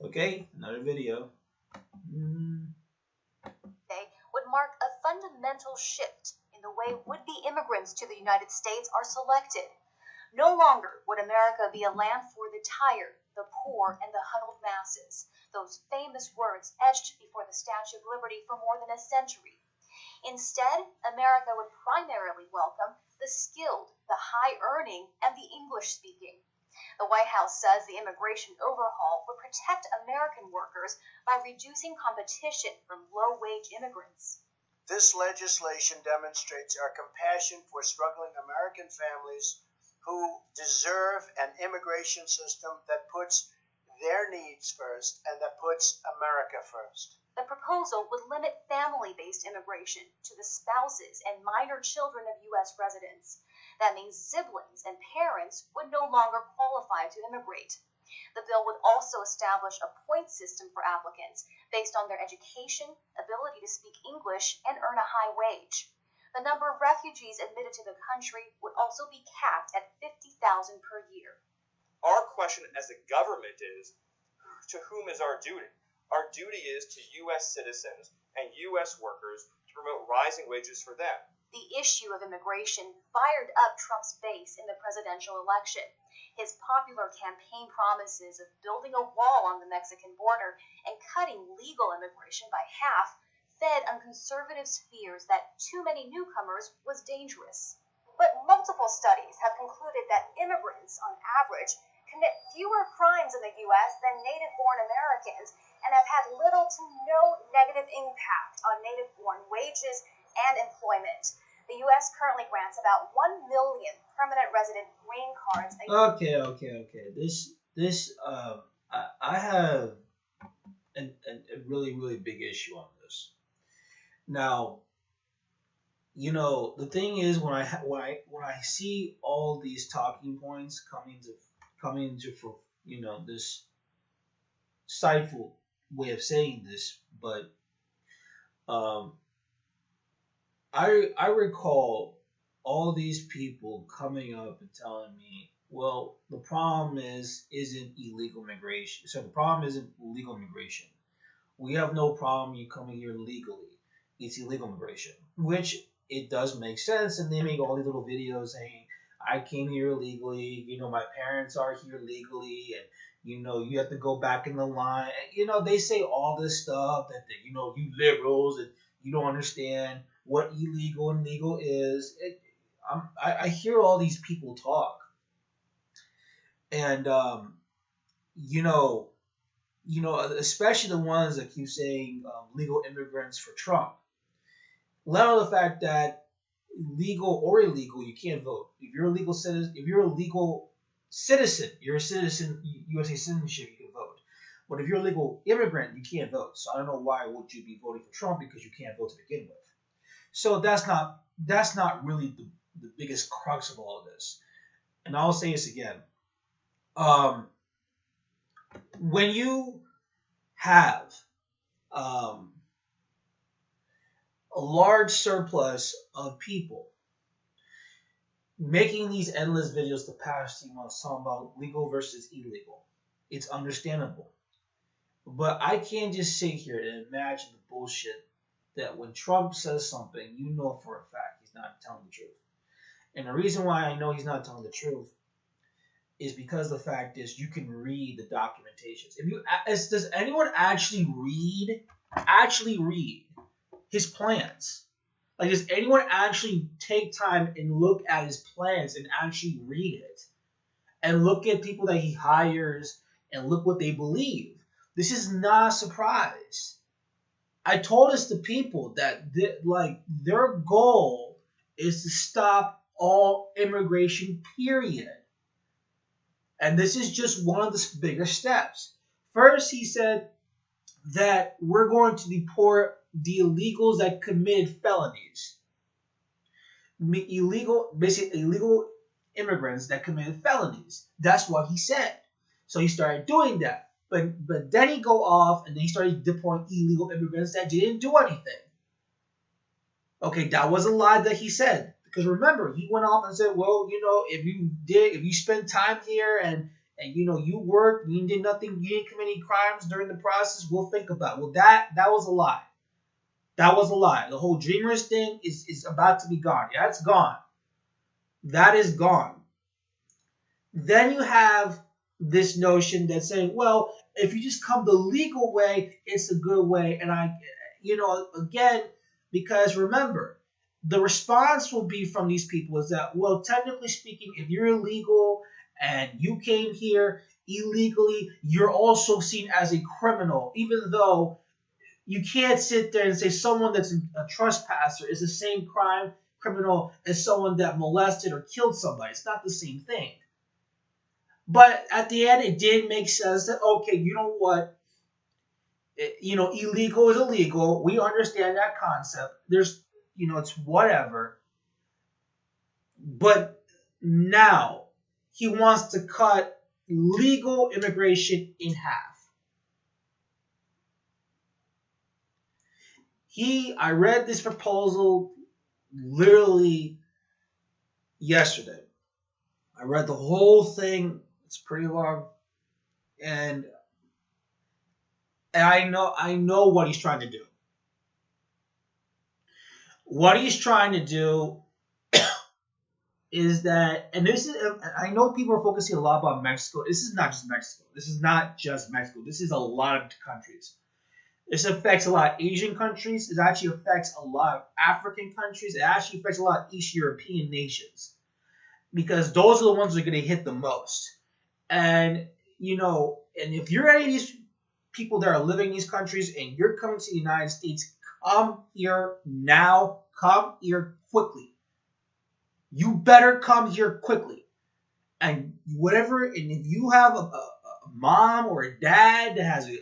Okay, another video. Mm. Would mark a fundamental shift in the way would-be immigrants to the United States are selected. No longer would America be a land for the tired, the poor, and the huddled masses, those famous words etched before the Statue of Liberty for more than a century. Instead, America would primarily welcome the skilled, the high-earning, and the English-speaking. The White House says the immigration overhaul would protect American workers by reducing competition from low-wage immigrants. This legislation demonstrates our compassion for struggling American families who deserve an immigration system that puts their needs first and that puts America first. The proposal would limit family-based immigration to the spouses and minor children of U.S. residents. That means siblings and parents would no longer qualify to immigrate. The bill would also establish a point system for applicants based on their education, ability to speak English, and earn a high wage. The number of refugees admitted to the country would also be capped at 50,000 per year. Our question as a government is, to whom is our duty? Our duty is to U.S. citizens and U.S. workers to promote rising wages for them. The issue of immigration fired up Trump's base in the presidential election. His popular campaign promises of building a wall on the Mexican border and cutting legal immigration by half fed on conservatives' fears that too many newcomers was dangerous. But multiple studies have concluded that immigrants, on average, commit fewer crimes in the U.S. than native-born Americans and have had little to no negative impact on native-born wages and employment. The U.S. currently grants about 1 million permanent resident green cards a year. Okay. I have a really big issue on this. Now, the thing is, when I see all these talking points coming to this spiteful way of saying this, but I recall all these people coming up and telling me, well, the problem isn't illegal migration. So the problem isn't illegal immigration. We have no problem you coming here legally. It's illegal immigration, which it does make sense. And they make all these little videos saying, I came here illegally. My parents are here legally, and you have to go back in the line. They say all this stuff that you liberals and you don't understand what illegal and legal is. I hear all these people talk, and especially the ones that keep saying legal immigrants for Trump. Let alone the fact that legal or illegal, you can't vote. If you're a legal citizen, you're a citizen, USA citizenship, you can vote. But if you're a legal immigrant, you can't vote. So I don't know why would you be voting for Trump, because you can't vote to begin with. So that's not really the biggest crux of all of this. And I'll say this again. When you have a large surplus of people making these endless videos the past 2 months talking about legal versus illegal, it's understandable. But I can't just sit here and imagine the bullshit that when Trump says something, for a fact he's not telling the truth. And the reason why I know he's not telling the truth is because the fact is you can read the documentations. Does anyone actually read his plans? Like, does anyone actually take time and look at his plans and actually read it? And look at people that he hires and look what they believe? This is not a surprise. I told this to people that their goal is to stop all immigration, period. And this is just one of the bigger steps. First, he said that we're going to deport the illegals that committed felonies. Illegal immigrants that committed felonies. That's what he said. So he started doing that. But then he go off and then he started deporting illegal immigrants that didn't do anything. Okay, that was a lie that he said. Because remember, he went off and said, well, if you spend time here and and you worked, you did nothing, you didn't commit any crimes during the process, we'll think about it. Well, that was a lie. That was a lie. The whole Dreamers thing is about to be gone. Yeah, it's gone. That is gone. Then you have this notion that's saying, well, if you just come the legal way, it's a good way. And again, because remember, the response will be from these people is that, well, technically speaking, if you're illegal and you came here illegally, you're also seen as a criminal, even though you can't sit there and say someone that's a trespasser is the same criminal as someone that molested or killed somebody. It's not the same thing. But at the end, it did make sense that, okay, you know what? Illegal is illegal. We understand that concept. There's, it's whatever. But now he wants to cut legal immigration in half. I read this proposal literally yesterday. I read the whole thing. It's pretty long, and I know what he's trying to do. What he's trying to do is that, and this is, I know people are focusing a lot about Mexico. This is not just Mexico. This is a lot of countries. This affects a lot of Asian countries. It actually affects a lot of African countries. It actually affects a lot of East European nations, because those are the ones that are going to hit the most. And, and if you're any of these people that are living in these countries and you're coming to the United States, come here now. Come here quickly. You better come here quickly. And if you have a mom or a dad that has a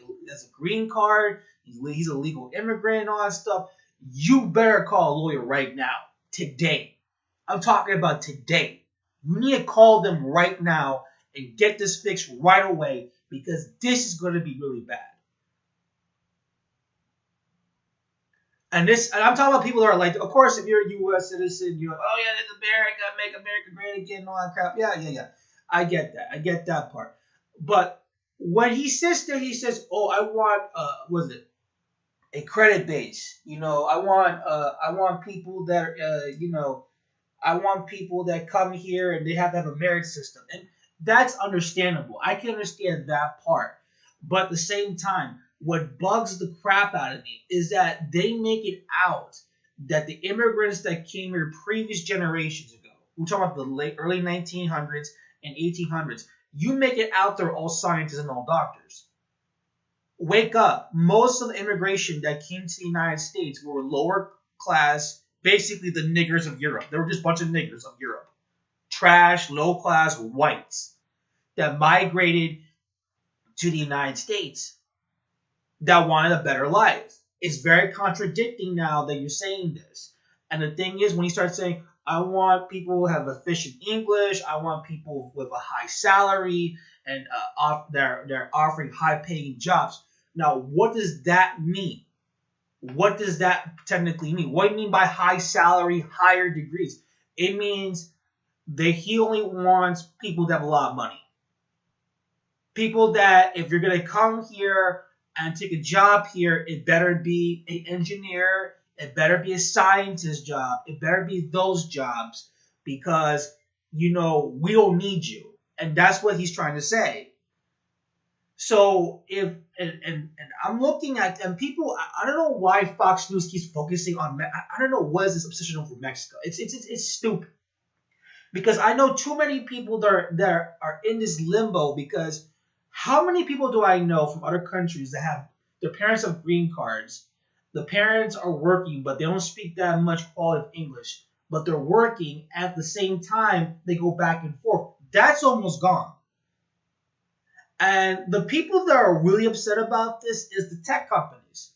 green card, he's a legal immigrant and all that stuff, you better call a lawyer right now, today. I'm talking about today. You need to call them right now and get this fixed right away, because this is going to be really bad. And I'm talking about people that are like, of course, if you're a U.S. citizen, you're like, oh yeah, that's America, make America great again, and all that crap. Yeah. I get that. I get that part. But when he sits there, he says, oh, I want, a credit base. I want people that, I want people that come here and they have to have a merit system. And that's understandable. I can understand that part. But at the same time, what bugs the crap out of me is that they make it out that the immigrants that came here previous generations ago, we're talking about the early 1900s and 1800s, you make it out they're all scientists and all doctors. Wake up. Most of the immigration that came to the United States were lower class, basically the niggers of Europe. They were just a bunch of niggers of Europe. Trash, low class whites that migrated to the United States that wanted a better life. It's very contradicting now that you're saying this. And the thing is, when you start saying, I want people who have efficient English, I want people with a high salary, and they're offering high-paying jobs. Now, what does that mean? What does that technically mean? What do you mean by high salary, higher degrees? It means that he only wants people that have a lot of money. People that, if you're going to come here and take a job here, it better be an engineer, it better be a scientist job, it better be those jobs, because, we don't need you. And that's what he's trying to say. So and I'm looking at, and people, I don't know why Fox News keeps focusing on, I don't know what is this obsession over Mexico. It's stupid. Because I know too many people that are in this limbo, because how many people do I know from other countries that have, their parents have green cards, the parents are working, but they don't speak that much quality of English, but they're working at the same time, they go back and forth. That's almost gone. And the people that are really upset about this is the tech companies.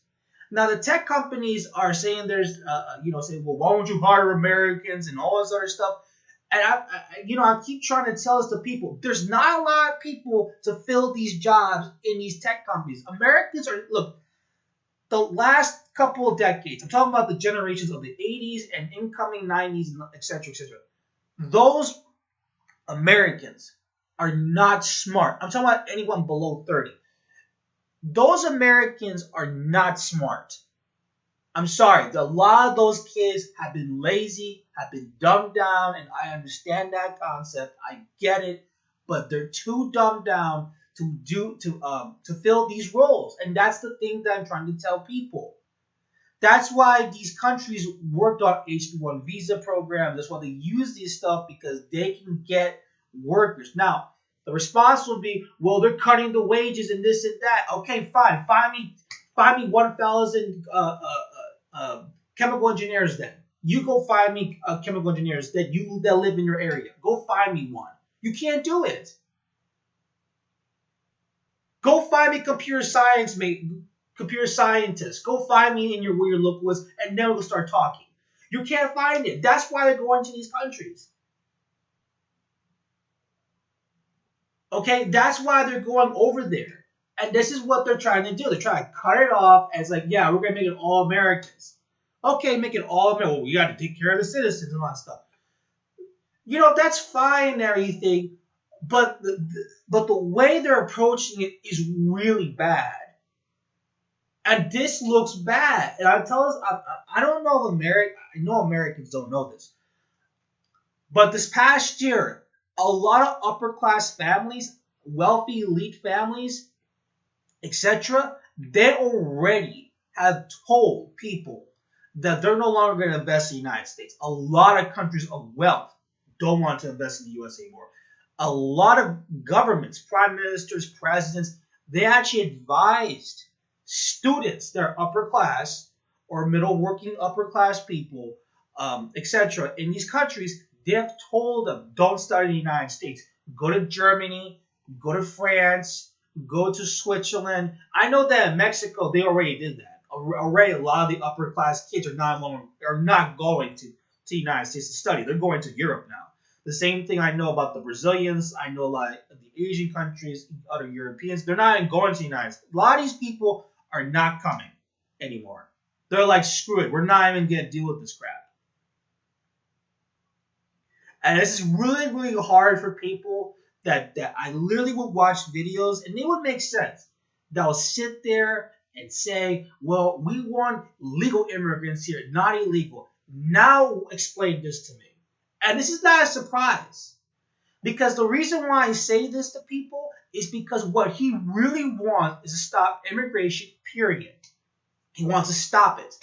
Now, the tech companies are saying saying, well, why won't you hire Americans and all this other stuff? And I keep trying to tell this to people. There's not a lot of people to fill these jobs in these tech companies. Americans are, look, the last couple of decades, I'm talking about the generations of the 80s and incoming 90s, et cetera, et cetera. Those Americans are not smart. I'm talking about anyone below 30. Those Americans are not smart. I'm sorry. A lot of those kids have been lazy, have been dumbed down, and I understand that concept. I get it, but they're too dumbed down to fill these roles, and that's the thing that I'm trying to tell people. That's why these countries worked on H-1 visa programs. That's why they use this stuff, because they can get workers. Now, the response will be, well, they're cutting the wages and this and that. Okay, fine. Find me 1,000 chemical engineers then. You go find me chemical engineers that live in your area. Go find me one. You can't do it. Go find me computer scientists. Go find me in where your local is, and then we'll start talking. You can't find it. That's why they're going to these countries. Okay, that's why they're going over there. And this is what they're trying to do. They're trying to cut it off as like, yeah, we're going to make it all Americans. Okay, make it all American. Well, we got to take care of the citizens and all that stuff. That's fine and everything, but the way they're approaching it is really bad. And this looks bad. And I don't know if I know Americans don't know this. But this past year, a lot of upper class families, wealthy elite families, etc., they already have told people that they're no longer going to invest in the United States. A lot of countries of wealth don't want to invest in the U.S. anymore. A lot of governments, prime ministers, presidents, they actually advised students that are upper class or middle working upper class people, etc., in these countries, they have told them, don't study in the United States. Go to Germany, go to France, go to Switzerland. I know that in Mexico, they already did that. Already, a lot of the upper class kids are not going to the United States to study. They're going to Europe now. The same thing I know about the Brazilians. I know like the Asian countries, other Europeans. They're not even going to the United States. A lot of these people are not coming anymore. They're like, screw it. We're not even going to deal with this crap. And this is really, really hard for people that I literally would watch videos and they would make sense. They'll sit there and say, well, we want legal immigrants here, not illegal. Now explain this to me. And this is not a surprise. Because the reason why I say this to people is because what he really wants is to stop immigration, period. He wants to stop it.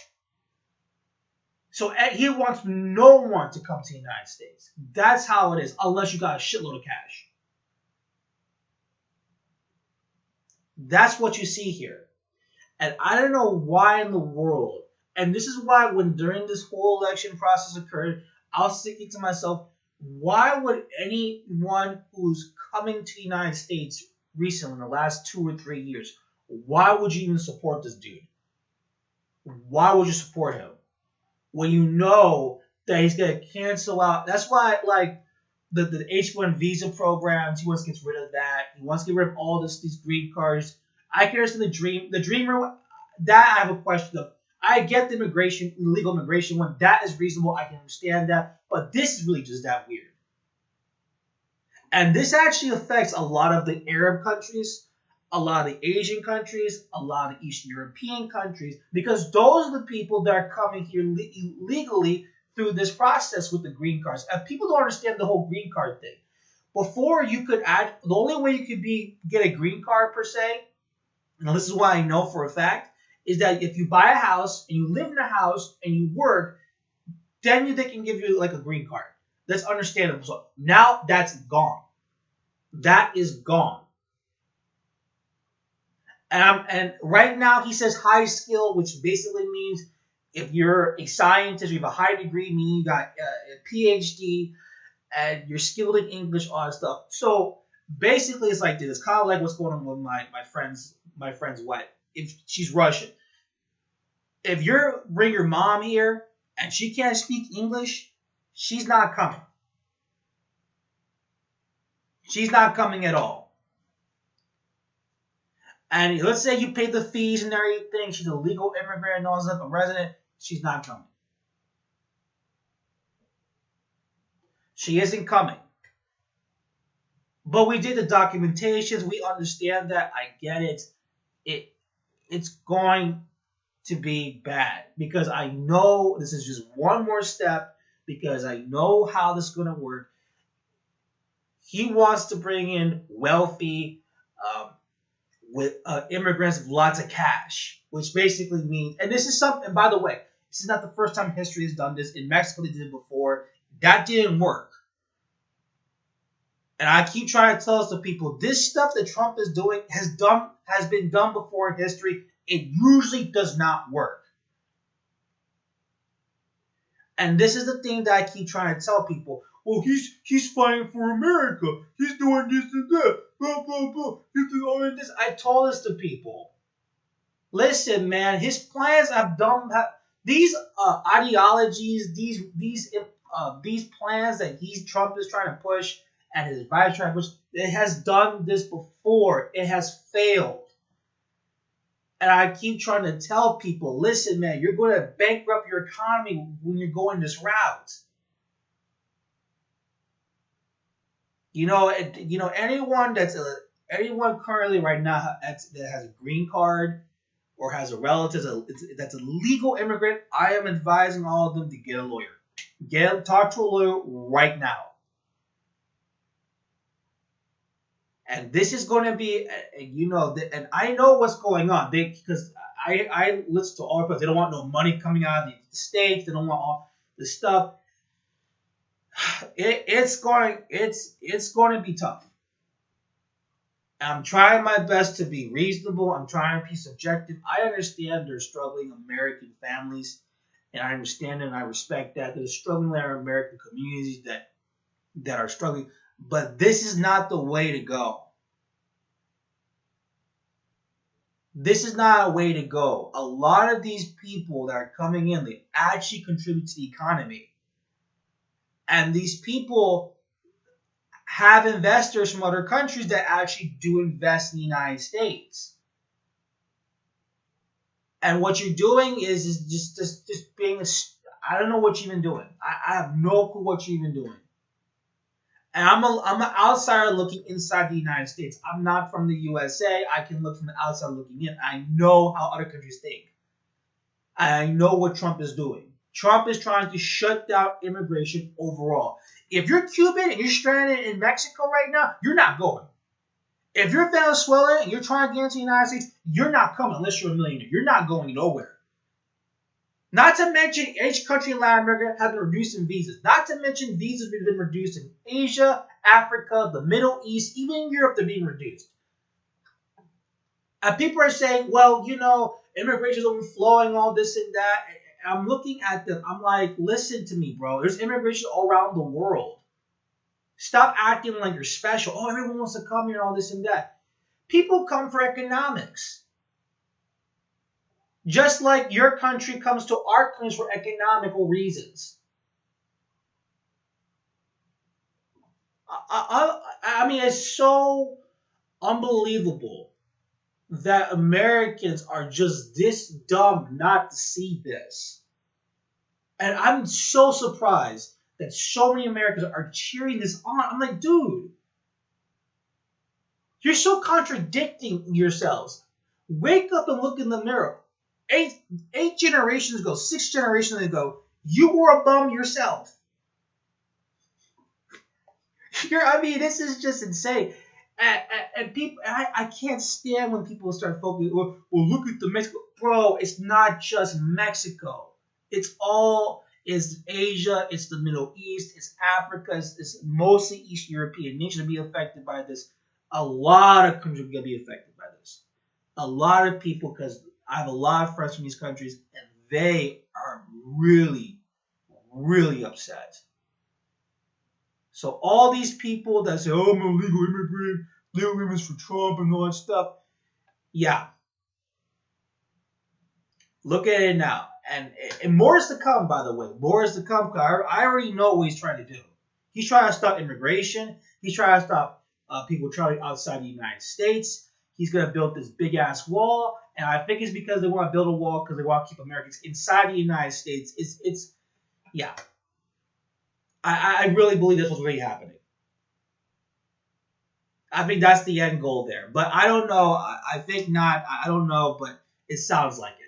So he wants no one to come to the United States. That's how it is, unless you got a shitload of cash. That's what you see here. And I don't know why in the world, and this is why when during this whole election process occurred, I was thinking to myself, why would anyone who's coming to the United States recently in the last 2 or 3 years, why would you even support this dude? Why would you support him? When you know that he's going to cancel out. That's why, like, the H-1 visa programs, he wants to get rid of that. He wants to get rid of all these green cards. I can understand the dreamer, that I have a question of. I get the illegal immigration one. That is reasonable. I can understand that. But this is really just that weird. And this actually affects a lot of the Arab countries, a lot of the Asian countries, a lot of the Eastern European countries, because those are the people that are coming here legally through this process with the green cards. And people don't understand the whole green card thing. Before you could the only way you could get a green card per se, and this is why I know for a fact, is that if you buy a house and you live in a house and you work, then they can give you like a green card. That's understandable. So now that's gone. That is gone. And right now he says high skill, which basically means if you're a scientist, you have a high degree, meaning you got a PhD, and you're skilled in English, all that stuff. So basically, it's like this. It's kind of like what's going on with my friend's wife. If she's Russian, if you bring your mom here and she can't speak English, she's not coming. She's not coming at all. And let's say you pay the fees and everything. She's a legal immigrant and all that stuff, a resident. She's not coming. She isn't coming. But we did the documentations. We understand that. I get it. It's going to be bad because I know this is just one more step because I know how this is going to work. He wants to bring in wealthy um, with immigrants with lots of cash, which basically means, and this is something, by the way, this is not the first time history has done this. In Mexico, they did it before. That didn't work. And I keep trying to tell us to people, this stuff that Trump is doing has been done before in history. It usually does not work. And this is the thing that I keep trying to tell people. Well, he's fighting for America. He's doing this and that. Blah, blah, blah. He's doing this. I told this to people. Listen, man, his plans have done these ideologies, these plans that Trump is trying to push and his advisor trying to push. It has done this before. It has failed. And I keep trying to tell people, listen, man, you're going to bankrupt your economy when you're going this route. Anyone currently right now that has a green card or has a relative that's a legal immigrant, I am advising all of them to get a lawyer. Talk to a lawyer right now. And this is going to be, and I know what's going on. Because I listen to all people. They don't want no money coming out of the states. They don't want all this stuff. It's going to be tough. I'm trying my best to be reasonable. I'm trying to be subjective. I understand there's struggling American families, and I understand and I respect that. There's struggling American communities that are struggling. But this is not the way to go. This is not a way to go. A lot of these people that are coming in, they actually contribute to the economy. And these people have investors from other countries that actually do invest in the United States. And what you're doing is just being I don't know what you're even doing. I have no clue what you're even doing. And I'm an outsider looking inside the United States. I'm not from the USA. I can look from the outside looking in. I know how other countries think. I know what Trump is doing. Trump is trying to shut down immigration overall. If you're Cuban and you're stranded in Mexico right now, you're not going. If you're Venezuelan and you're trying to get into the United States, you're not coming unless you're a millionaire. You're not going nowhere. Not to mention, each country in Latin America has been reducing visas. Not to mention, visas have been reduced in Asia, Africa, the Middle East, even in Europe, they're being reduced. And people are saying, well, immigration is overflowing, all this and that. And I'm looking at them. I'm like, listen to me, bro. There's immigration all around the world. Stop acting like you're special. Oh, everyone wants to come here and all this and that. People come for economics. Just like your country comes to our country for economical reasons. I mean, it's so unbelievable that Americans are just this dumb not to see this. And I'm so surprised that so many Americans are cheering this on. I'm like, dude, you're so contradicting yourselves. Wake up and look in the mirror. Eight generations ago, 6 generations ago, you were a bum yourself. This is just insane. And people, I can't stand when people start focusing. Well, look at the Mexico, bro. It's not just Mexico. It's Asia. It's the Middle East. It's Africa. It's mostly East European nations to be affected by this. A lot of countries are going to be affected by this. A lot of people, because I have a lot of friends from these countries, and they are really, really upset. So all these people that say, oh, I'm a legal immigrant, legal immigrants for Trump and all that stuff. Yeah. Look at it now. And more is to come, by the way. More is to come. I already know what he's trying to do. He's trying to stop immigration. He's trying to stop people traveling outside the United States. He's going to build this big-ass wall. And I think it's because they want to build a wall because they want to keep Americans inside the United States. Yeah. I really believe that's what's really happening. I think that's the end goal there. But I don't know. I think not. I don't know, but it sounds like it.